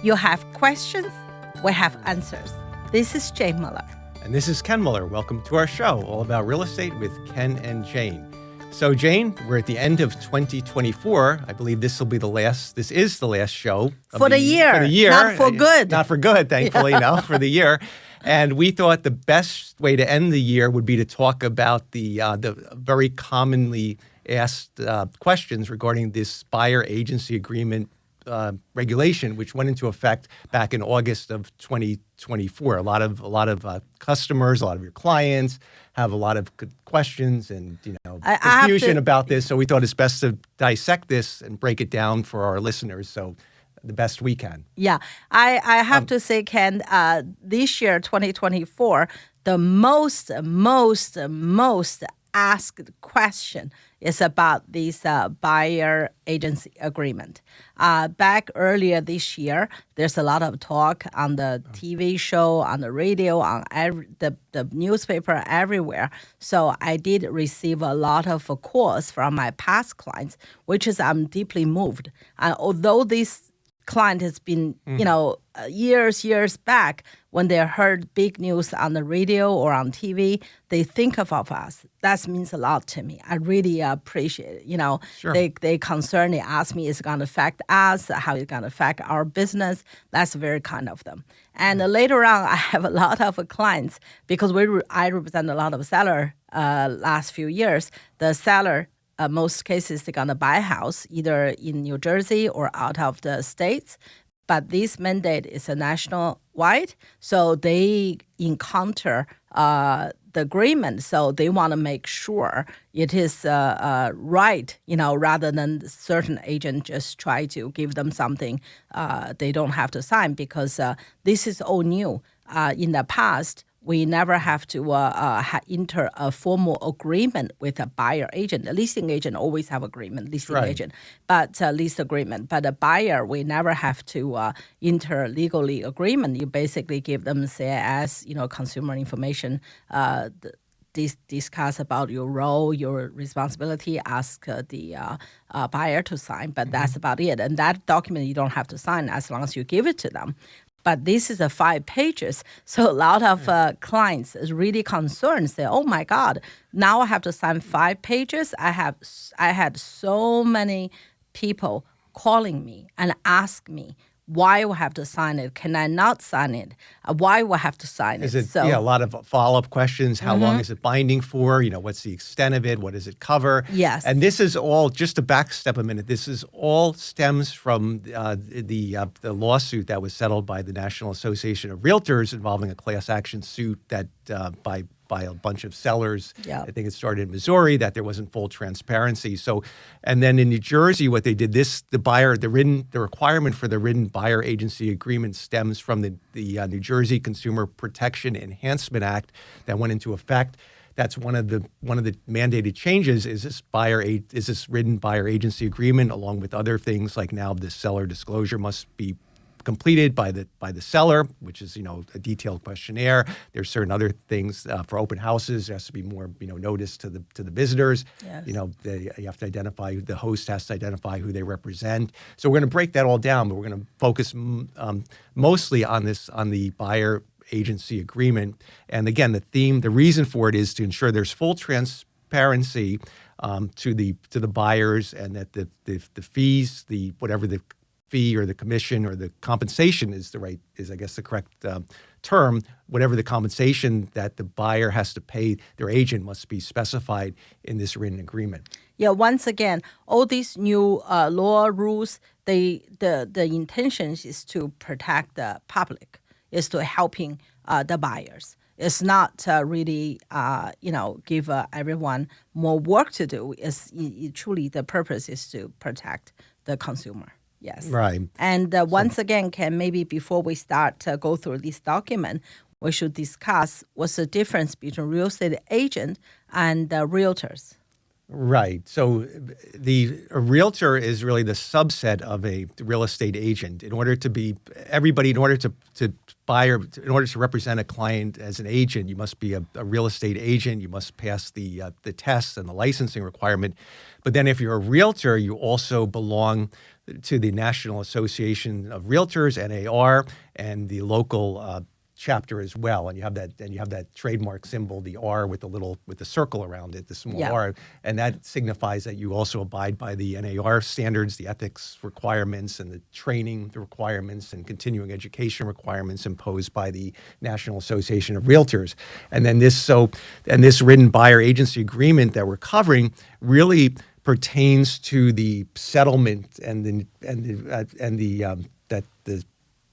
You have questions, we have answers. This is Jane Muller. And this is Ken Muller. Welcome to our show, all about real estate with Ken and Jane. So, Jane, we're at the end of 2024. I believe this is the last show. For the year. Not for good. Not for good, thankfully, no, for the year. And we thought the best way to end the year would be to talk about the very commonly asked questions regarding this buyer agency agreement regulation, which went into effect back in August of 2024. A lot of customers, a lot of your clients have a lot of good questions and confusion about this. So we thought it's best to dissect this and break it down for our listeners. So the best we can. Yeah, I have to say, Ken, this year, 2024, the most asked question is about this buyer agency agreement. Back earlier this year, there's a lot of talk on the TV show, on the radio, on the newspaper, everywhere. So I did receive a lot of calls from my past clients, which is I'm deeply moved. Although this client has been, years back when they heard big news on the radio or on TV, they think of us. That means a lot to me. I really appreciate it. Sure. They concerned, they ask me, is it going to affect us? How is it going to affect our business? That's very kind of them. And later on, I have a lot of clients because I represent a lot of seller last few years. The seller, most cases, they're going to buy a house either in New Jersey or out of the states. But this mandate is a national-wide, so they encounter the agreement. So they want to make sure it is right, rather than certain agent just try to give them something they don't have to sign, because this is all new. In the past, we never have to enter a formal agreement with a buyer agent. The leasing agent always have agreement, leasing agent, but lease agreement. But a buyer, we never have to enter legally agreement. You basically give them, say, as consumer information. Discuss about your role, your responsibility, ask the buyer to sign, but that's about it. And that document you don't have to sign as long as you give it to them. But this is 5 pages. So a lot of clients is really concerned, say, oh my God, now I have to sign 5 pages. I had so many people calling me and ask me, why will I have to sign it? Can I not sign it? Why will I have to sign it? Is it a lot of follow-up questions? How long is it binding for? What's the extent of it? What does it cover? Yes. And this is all, just to backstep a minute, this is all stems from the lawsuit that was settled by the National Association of Realtors involving a class action suit that by a bunch of sellers. Yeah. I think it started in Missouri, that there wasn't full transparency. So, and then in New Jersey, what they did, the requirement for the written buyer agency agreement stems from the New Jersey Consumer Protection Enhancement Act that went into effect. That's one of the mandated changes is this written buyer agency agreement, along with other things like now the seller disclosure must be completed by the seller, which is a detailed questionnaire. There's certain other things for open houses. There has to be more notice to the visitors. Yes. You have to identify, the host has to identify who they represent. So we're going to break that all down, but we're going to focus mostly on the buyer agency agreement. And again, the reason for it is to ensure there's full transparency to the buyers, and that the fees, whatever the fee or the commission or the compensation is I guess the correct term, whatever the compensation that the buyer has to pay their agent must be specified in this written agreement. Yeah, once again, all these new law rules, the intention is to protect the public, is to helping the buyers. It's not really, give everyone more work to do. Truly, the purpose is to protect the consumer. Yes. Right. And once again, Ken, maybe before we start to go through this document, we should discuss what's the difference between real estate agent and realtors. Right. So a realtor is really the subset of a real estate agent. In order to be everybody, in order to buy or in order to represent a client as an agent, you must be a real estate agent. You must pass the tests and the licensing requirement. But then if you're a realtor, you also belong to the National Association of Realtors, NAR, and the local chapter as well, and you have that trademark symbol, the R with the circle around it, the small R, and that signifies that you also abide by the NAR standards, the ethics requirements, and the training requirements and continuing education requirements imposed by the National Association of Realtors. And then this written buyer agency agreement that we're covering really pertains to the settlement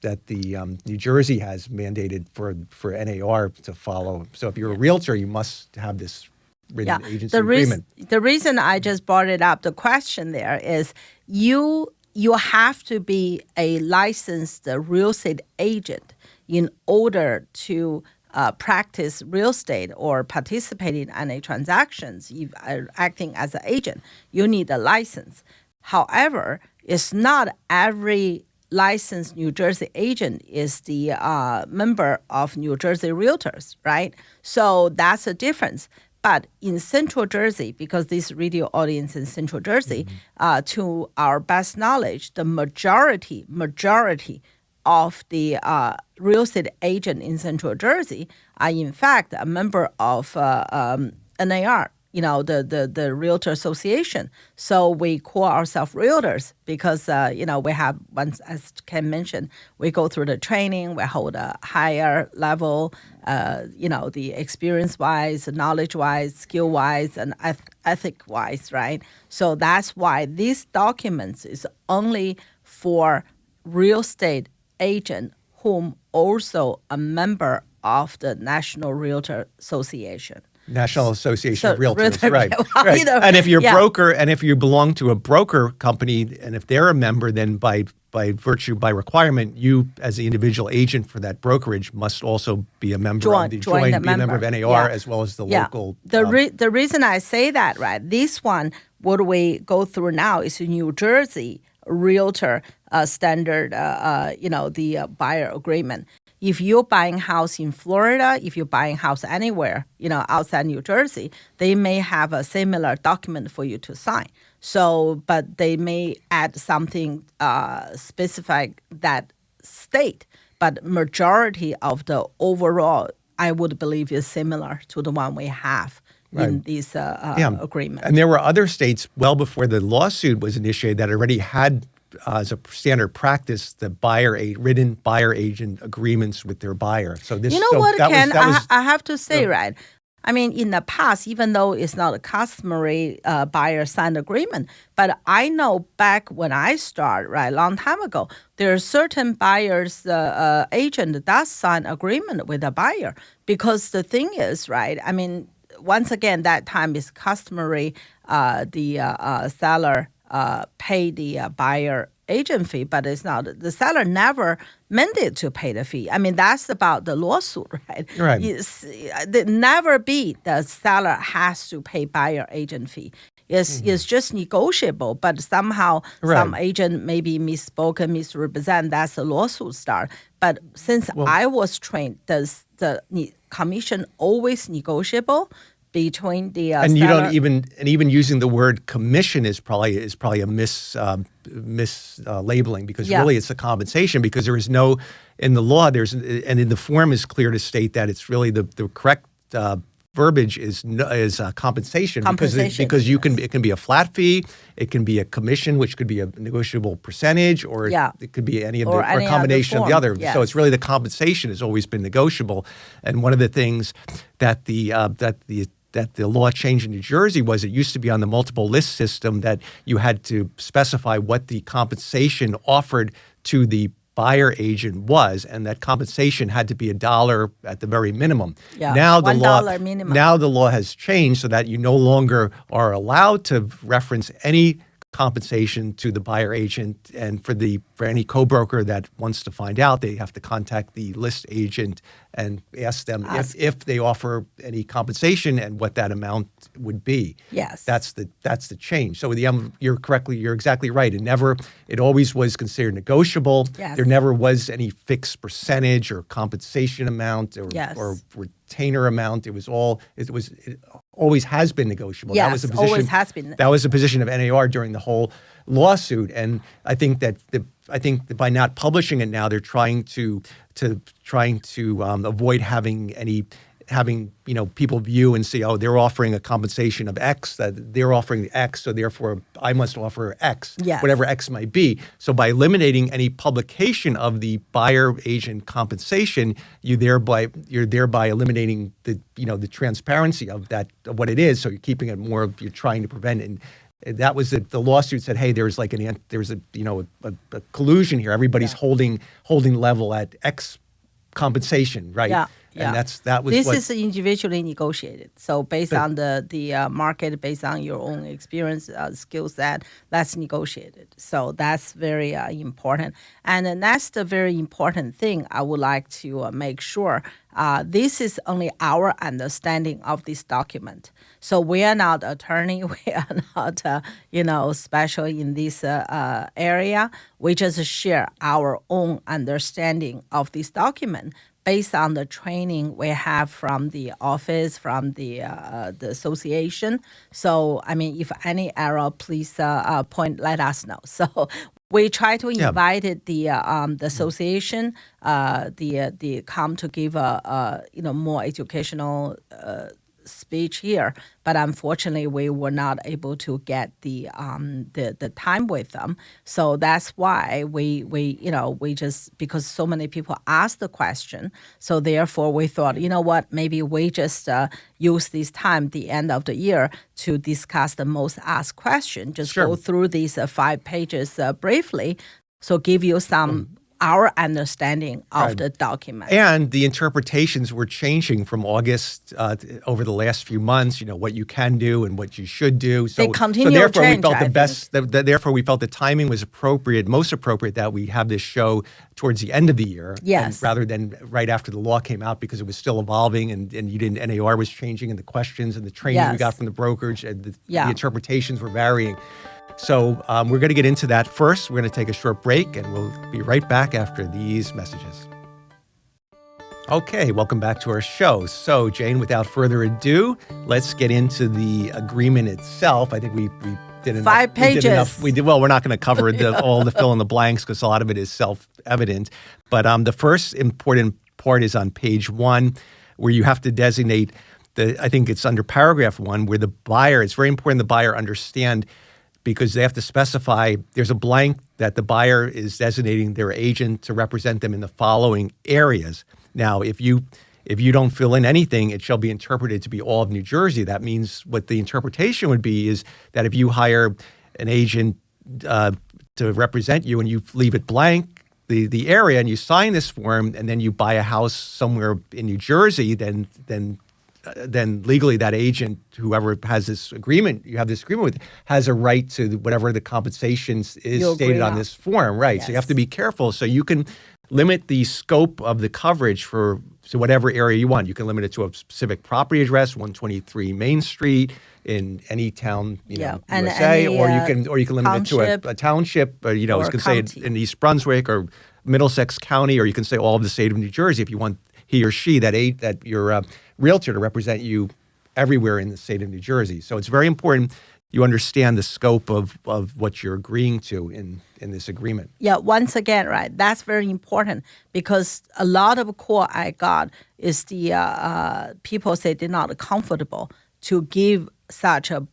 that the New Jersey has mandated for NAR to follow. So if you're a realtor, you must have this written agency agreement. The reason I just brought it up, the question there is you have to be a licensed real estate agent in order to practice real estate or participate in any transactions. You are acting as an agent. You need a license. However, it's not every licensed New Jersey agent is the member of New Jersey Realtors, right? So that's a difference. But in Central Jersey, because this radio audience in Central Jersey, to our best knowledge, the majority of the real estate agent in Central Jersey are in fact a member of NAR, the Realtor Association. So we call ourselves realtors because, we have, once, as Ken mentioned, we go through the training, we hold a higher level, the experience-wise, knowledge-wise, skill-wise, and ethic-wise, right? So that's why these documents is only for real estate agent whom also a member of the National Realtor Association. National Association of Realtors, right? Well, right. And if you're broker, and if you belong to a broker company, and if they're a member, then by requirement, you as the individual agent for that brokerage must also be a member of be a member of NAR as well as the local. The reason I say that, right? This one, what we go through now is New Jersey Realtor standard, the buyer agreement. If you're buying house in Florida, if you're buying house anywhere, outside New Jersey, they may have a similar document for you to sign. So, but they may add something specific that state. But majority of the overall, I would believe, is similar to the one we have in this agreement. And there were other states well before the lawsuit was initiated that already had as a standard practice, the written buyer agent agreements with their buyer. So this, Ken, I have to say, right? I mean, in the past, even though it's not a customary buyer signed agreement, but I know back when I started, right, long time ago, there are certain buyers agent that does sign agreement with a buyer because the thing is, right? I mean, once again, that time is customary. The seller pay the buyer agent fee, but it's not. The seller never mandated to pay the fee. I mean, that's about the lawsuit, right? Right. Never be the seller has to pay buyer agent fee. It's just negotiable, but somehow some agent maybe misspoken, misrepresent. That's the lawsuit start. But since I was trained, does the commission always negotiable between the and you seller? don't even using the word commission is probably a mislabeling because really it's a compensation because there is no in the law and in the form is clear to state that it's really the correct verbiage is compensation because it can be a flat fee, it can be a commission which could be a negotiable percentage or it could be any of or a combination of the other. Yes. So it's really the compensation has always been negotiable, and one of the things that the law changed in New Jersey was it used to be on the multiple list system that you had to specify what the compensation offered to the buyer agent was, and that compensation had to be $1 at the very minimum. Yeah, now the $1 minimum. Now the law has changed so that you no longer are allowed to reference any compensation to the buyer agent, and for any co-broker that wants to find out, they have to contact the list agent and ask them if they offer any compensation and what that amount would be. Yes, that's the change. So you're exactly right. It always was considered negotiable. Yes. There never was any fixed percentage or compensation amount or retainer amount. It always has been negotiable. Yes, that was a position, always has been. That was a position of NAR during the whole lawsuit, and I think that by not publishing it now, they're trying to avoid having people view and see, oh, they're offering a compensation of X, that they're offering the X, so therefore I must offer X, whatever X might be. So by eliminating any publication of the buyer agent compensation, you're thereby eliminating the transparency of what it is. So you're keeping it more. You're trying to prevent it. And that was the lawsuit said, hey, there's a collusion here. Everybody's holding level at X compensation, right? Yeah. And this is individually negotiated. So based on the market, based on your own experience, skill set, that's negotiated. So that's very important. And the next very important thing I would like to make sure, this is only our understanding of this document. So we are not attorney. We are not, special in this area. We just share our own understanding of this document based on the training we have from the office, from the association. So, I mean, if any error, please let us know. So we try to invite the association, the come to give a more educational speech here, but unfortunately we were not able to get the time with them. So that's why we just, because so many people asked the question, so therefore we thought, maybe we just use this time at the end of the year to discuss the most asked question. Just go through these 5 pages briefly, so give you some our understanding of the document. And the interpretations were changing from August over the last few months, what you can do and what you should do. So, they continue therefore, change, therefore, we felt the timing was most appropriate that we have this show towards the end of the year, rather than right after the law came out, because it was still evolving and NAR was changing, and the questions and the training we got from the brokerage and the interpretations were varying. So we're going to get into that first. We're going to take a short break, and we'll be right back after these messages. Okay, welcome back to our show. So, Jane, without further ado, let's get into the agreement itself. I think we did enough. 5 pages. We did well, we're not going to cover all the fill in the blanks because a lot of it is self-evident. But the first important part is on page 1, where you have to designate I think it's under paragraph 1, where the buyer, it's very important the buyer understand, because they have to specify, there's a blank that the buyer is designating their agent to represent them in the following areas. Now, if you don't fill in anything, it shall be interpreted to be all of New Jersey. That means what the interpretation would be is that if you hire an agent to represent you and you leave it blank, the area, and you sign this form, and then you buy a house somewhere in New Jersey, then legally that agent, whoever has this agreement, you have this agreement with, has a right to whatever the compensation is stated on this form, right? Yes. So you have to be careful. So you can limit the scope of the coverage to whatever area you want. You can limit it to a specific property address, 123 Main Street in any town, USA, or you can limit it to a township, or you can say it in East Brunswick or Middlesex County, or you can say all of the state of New Jersey if you want he or she, that your realtor, to represent you everywhere in the state of New Jersey. So it's very important you understand the scope of what you're agreeing to in this agreement. Yeah, once again, right, that's very important, because a lot of call I got is the people say they're not comfortable to give such a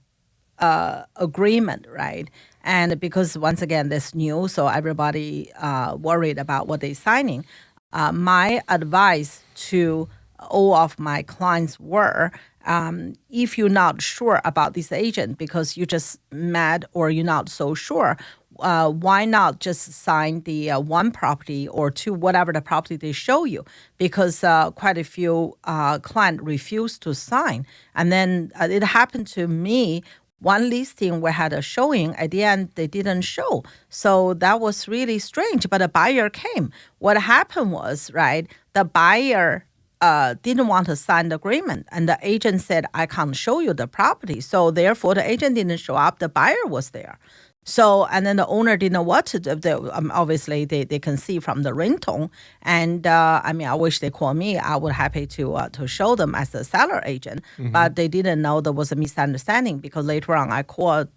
agreement, right? And because once again, this new, so everybody worried about what they're signing. My advice to all of my clients were, if you're not sure about this agent because you just met or you're not so sure, why not just sign the 1 property or 2, whatever the property they show you? Because quite a few clients refuse to sign. And then it happened to me one listing we had a showing. At the end, they didn't show. So that was really strange. But the buyer came. What happened was, right, the buyer didn't want to sign the agreement. And the agent said, I can't show you the property. So therefore, the agent didn't show up. The buyer was there. So, and then the owner didn't know what to do. Obviously, they can see from the ringtone. And I mean, I wish they called me. I would happy to show them as a seller agent. But they didn't know there was a misunderstanding because later on I called,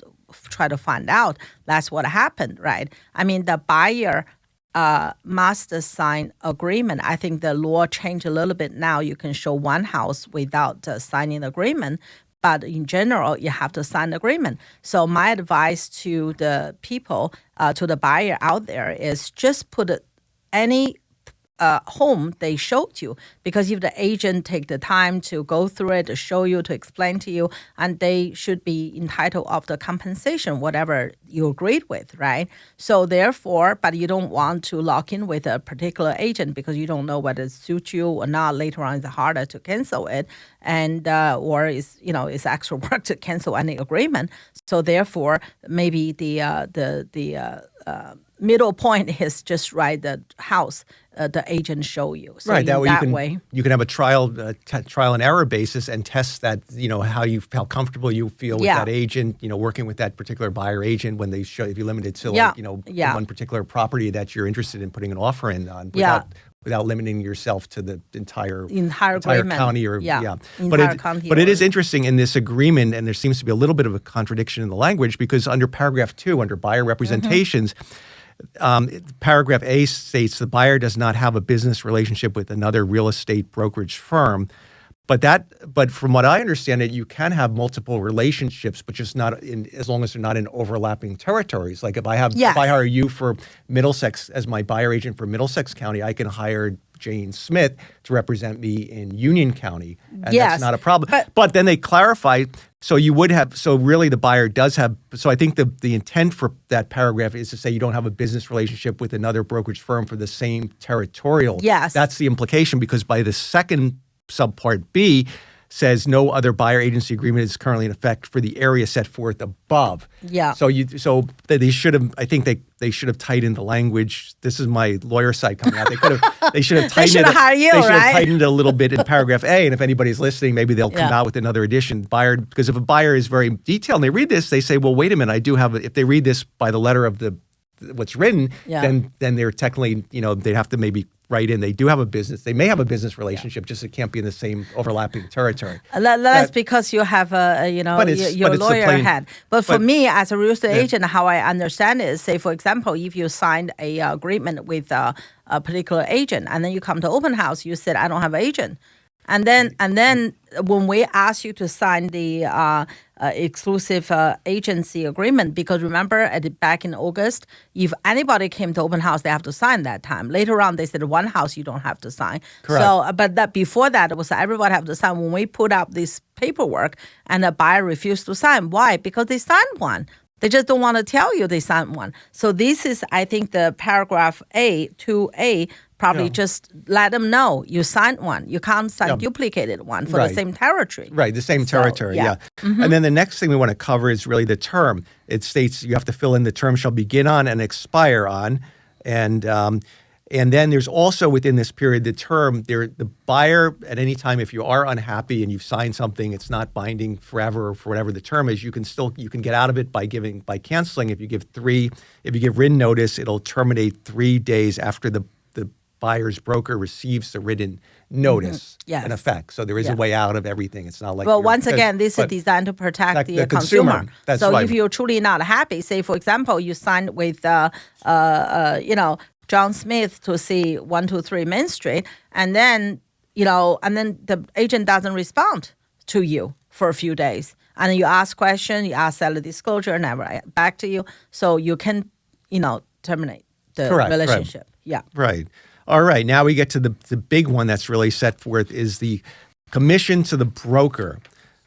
try to find out that's what happened, right? I mean, the buyer must sign agreement. I think the law changed a little bit now. You can show one house without signing agreement. But in general, you have to sign the agreement. So my advice to the people, to the buyer out there is just put any home they showed you, because if the agent take the time to go through it, to show you, to explain to you, and they should be entitled of the compensation, whatever you agreed with, right? So therefore, but you don't want to lock in with a particular agent because you don't know whether it suits you or not. Later on, it's harder to cancel it, and or it's extra work to cancel any agreement. So therefore, maybe the middle point is just write the house the agent show you. So right. That way, way you can have a trial and error basis and test that, how comfortable you feel with that agent, working with that particular buyer agent when they show, if you limit it to one particular property that you're interested in putting an offer in on without limiting yourself to the entire county or But it is interesting in this agreement, and there seems to be a little bit of a contradiction in the language, because under paragraph 2, under buyer representations, paragraph A states the buyer does not have a business relationship with another real estate brokerage firm. But from what I understand it, you can have multiple relationships, but just not as long as they're not in overlapping territories. Like if I hire you for Middlesex as my buyer agent for Middlesex County, I can hire Jane Smith to represent me in Union County, and that's not a problem. But then they clarify, so really the buyer does have, so I think the intent for that paragraph is to say you don't have a business relationship with another brokerage firm for the same territorial. Yes. That's the implication, because by the second subpart B says no other buyer agency agreement is currently in effect for the area set forth above. Yeah. So they should have, I think they should have tightened the language. This is my lawyer side coming out. They should have tightened tightened it a little bit in paragraph A. And if anybody's listening, maybe they'll come out with another edition. Because if a buyer is very detailed and they read this, they say, well, wait a minute, I do have if they read this by the letter of what's written, then they're technically, they'd have to maybe write in they do have a business. They may have a business relationship, just it can't be in the same overlapping territory. That's because you have your lawyer had. But for me, as a real estate agent, how I understand it is, say, for example, if you signed a agreement with a particular agent, and then you come to open house, you said, I don't have an agent. And then when we ask you to sign the exclusive agency agreement, because remember back in August, if anybody came to open house, they have to sign that time. Later on, they said one house you don't have to sign. Correct. So, but before that, it was everybody have to sign. When we put up this paperwork and the buyer refused to sign, why? Because they signed one. They just don't want to tell you they signed one. So this is, I think, the paragraph 2A, probably just let them know you signed one. You can't sign duplicated one for the same territory. Right, the same territory, Mm-hmm. And then the next thing we want to cover is really the term. It states you have to fill in the term shall begin on and expire on. And then there's also within this period the term, the buyer at any time, if you are unhappy and you've signed something, it's not binding forever or for whatever the term is, you can get out of it by canceling. If you give written notice, it'll terminate 3 days after the buyer's broker receives the written notice in effect. So there is a way out of everything. It's not like. Well, once again, this is designed to protect the consumer. That's so right. If you're truly not happy, say for example, you signed with John Smith to see 123 Main Street, and then the agent doesn't respond to you for a few days, and you ask questions, you ask seller disclosure, never back to you, so you can terminate the relationship. Yeah. Right. All right, now we get to the big one that's really set forth is the commission to the broker.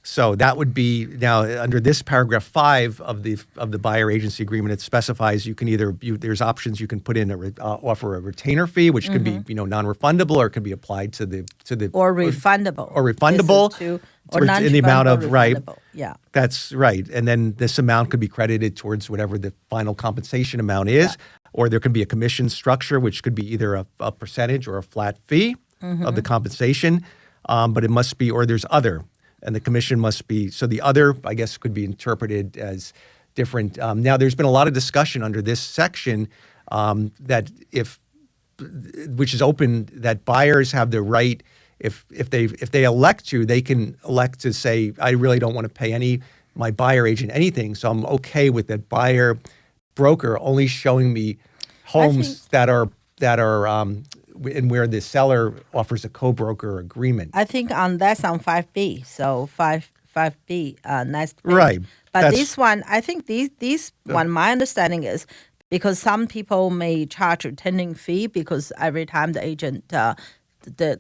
So that would be now under this paragraph 5 of the buyer agency agreement. It specifies you can there's options you can put in offer a retainer fee, which can be non-refundable, or it can be applied to the or refundable. Or in the amount of, right. non-refundable. Yeah. That's right. And then this amount could be credited towards whatever the final compensation amount is, or there could be a commission structure, which could be either a percentage or a flat fee of the compensation. But it must be, or there's other, and the commission must be, so the other, I guess, could be interpreted as different. Now, there's been a lot of discussion under this section that which is open, that buyers have the right, if they elect to, they can elect to say, I really don't want to pay my buyer agent anything, so I'm okay with that buyer broker only showing me homes that are and where the seller offers a co-broker agreement. I think that's on 5B. So 5B, next page. Right. But this one, I think this one, my understanding is because some people may charge a tending fee because every time the agent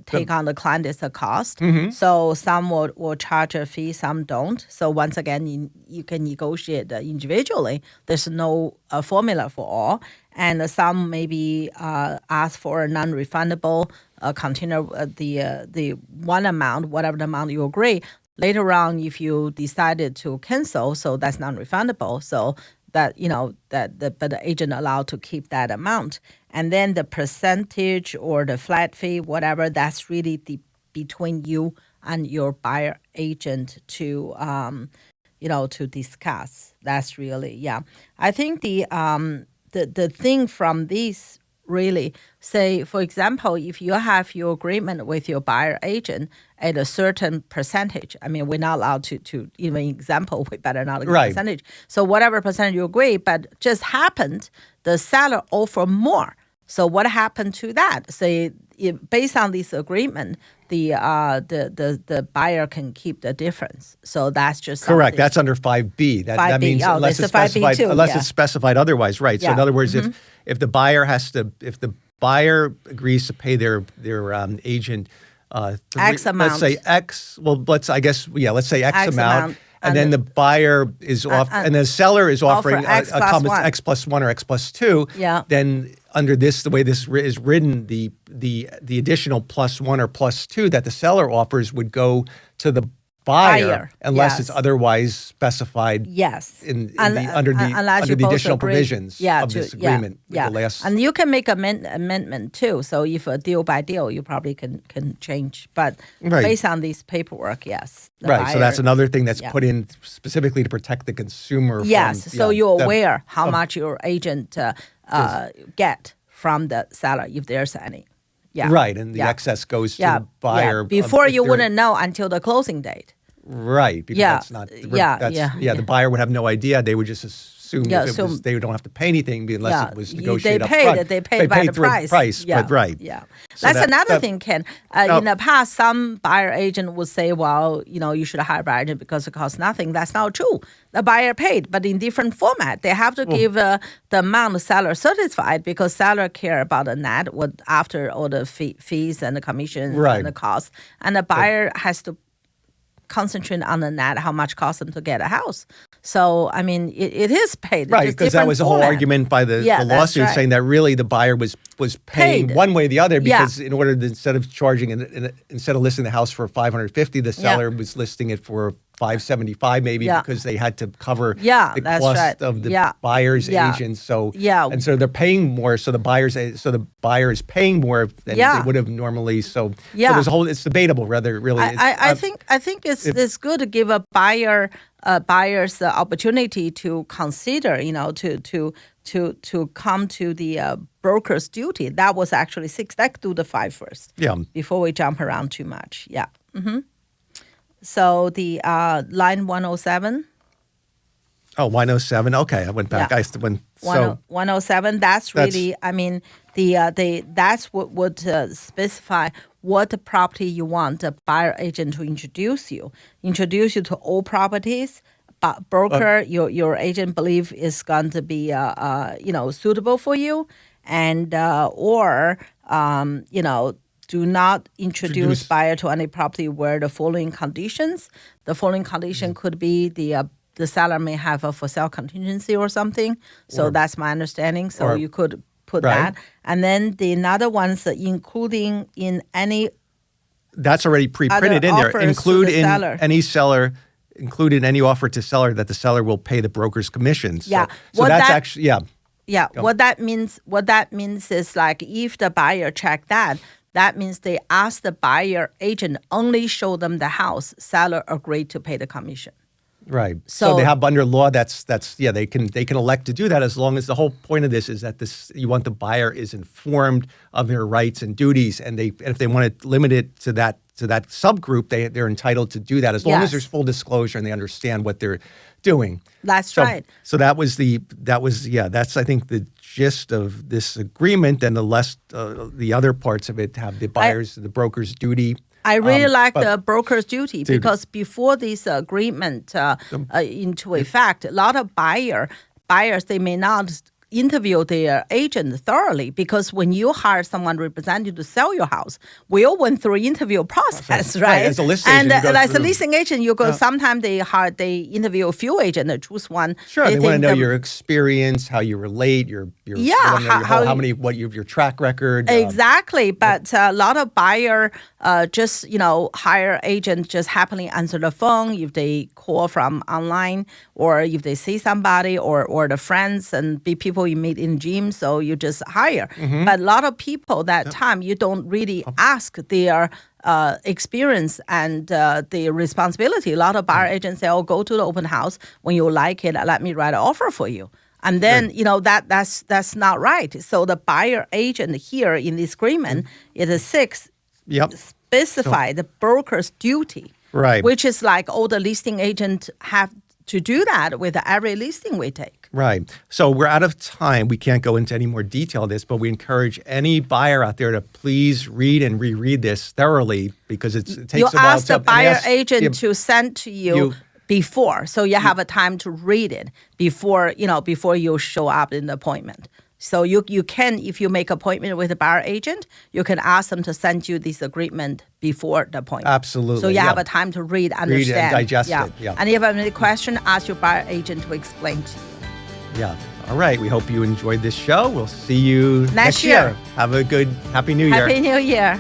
take on the client is a cost. So some will charge a fee, some don't. So once again, you can negotiate individually. There's no formula for all. And some maybe ask for a non-refundable container, the one amount, whatever the amount you agree. Later on, if you decided to cancel, so that's non-refundable. So that, but the agent allowed to keep that amount. And then the percentage or the flat fee, whatever, that's really between you and your buyer agent to, to discuss. That's really, yeah. I think the thing from this really, say, for example, if you have your agreement with your buyer agent at a certain percentage, I mean, we're not allowed to even example, we better not give percentage. So whatever percentage you agree, but just happened, the seller offer more. So what happened to that? Say, based on this agreement, the buyer can keep the difference. So that's just correct. That's under 5B. That means unless it's specified, it's specified otherwise, right? So in other words, if the buyer agrees to pay their agent X amount, let's say X. Well, let's say X amount. And then the buyer is and the seller is offering X plus 1 or X plus 2. Yeah. Then under the way this is written, the additional plus 1 or plus 2 that the seller offers would go to the buyer unless it's otherwise specified. Yes. Under the additional provisions of this agreement. And you can make amendment too. So if a deal by deal, you probably can change. But based on this paperwork, yes. Right. So that's another thing that's put in specifically to protect the consumer. Yes. So you're aware how much your agent get from the seller, if there's any. Yeah. Right, and the excess goes to the buyer. Yeah. Before you wouldn't know until the closing date. Right, because that's not. The buyer would have no idea. They would just assume they don't have to pay anything unless it was negotiated up front. They paid by the price. But right. Yeah. So that's another thing, Ken. In the past, some buyer agent would say, well, you should hire a buyer agent because it costs nothing. That's not true. The buyer paid, but in different format. They have to give the amount the seller certified because seller care about the net after all the fees and the commissions and the costs. And the buyer has to concentrate on the net, how much costs them to get a house. So, I mean, it is paid. Right, because that was the whole argument by the lawsuit saying that really the buyer was paying one way or the other because in order to, instead of listing the house for $550, the seller was listing it for $575 maybe because they had to cover the cost of the buyer's agent. So and so they're paying more. So the buyer is paying more than they would have normally. So there's a whole. It's debatable whether really. I think it's good to give a buyers the opportunity to consider, to come to the broker's duty. That was actually 6. Let's do the 5 first. Yeah. Before we jump around too much. Yeah. Mm-hmm. So the line 107. Oh, 107. Okay, I went back. Yeah. I went. 107. That's really. I mean, that's what would specify what property you want the buyer agent to introduce you to all properties. But broker, your agent believe is going to be suitable for you, and do not introduce buyer to any property where the following conditions. The following condition could be the seller may have a for sale contingency or something. So that's my understanding. So you could put that. And then the another ones including in any That's already pre-printed in there. offers to Include the in seller. any seller, include in any offer to seller that the seller will pay the broker's commissions. Yeah. So What that's that- actually, yeah. Yeah, what that means is like if the buyer check that means they ask the buyer agent only show them the house. Seller agreed to pay the commission. Right. So So- they have under law that's yeah, they can elect to do that as long as the whole point of this is that you want the buyer is informed of their rights and duties, and if they want to limit it to that subgroup, they're entitled to do that as long as Yes. there's full disclosure and they understand what they're doing. That's So- right. So that's I think the gist of this agreement, and the other parts of it have the broker's duty. I really like but- the broker's duty because before this agreement into effect, a lot of buyers they may not interview their agent thoroughly because when you hire someone represent you to sell your house, we all went through interview process, right? Right, as a listing and agent, you go as a through. listing agent, you go. Sometimes they interview a few agents and choose one. Sure, they want to think know the- your experience, how you relate, your Yeah, your track record. Exactly, but a lot of buyer just hire agent just happily answer the phone if they call from online or if they see somebody or the friends and be people you meet in gym, so you just hire. But a lot of people that time you don't really ask their experience and the responsibility. A lot of buyer agents say, "Oh, go to the open house when you like it. Let me write an offer for you." And then that's not right. So the buyer agent here in this agreement is a 6 Yep. specify the broker's duty, Right. Which is like all the listing agents have to do that with every listing we take. Right. So we're out of time. We can't go into any more detail of this, but we encourage any buyer out there to please read and reread this thoroughly because it takes You a while ask the buyer agent yeah, to send to you before, so you have a time to read it before you show up in the appointment. So you can, if you make appointment with a buyer agent, you can ask them to send you this agreement before the appointment. Absolutely, So you yeah. have a time to read, and understand, digest it, yeah. And if you have any question, ask your buyer agent to explain to you. Yeah. All right. We hope you enjoyed this show. We'll see you next year. Have a good Happy New Year. Happy New Year.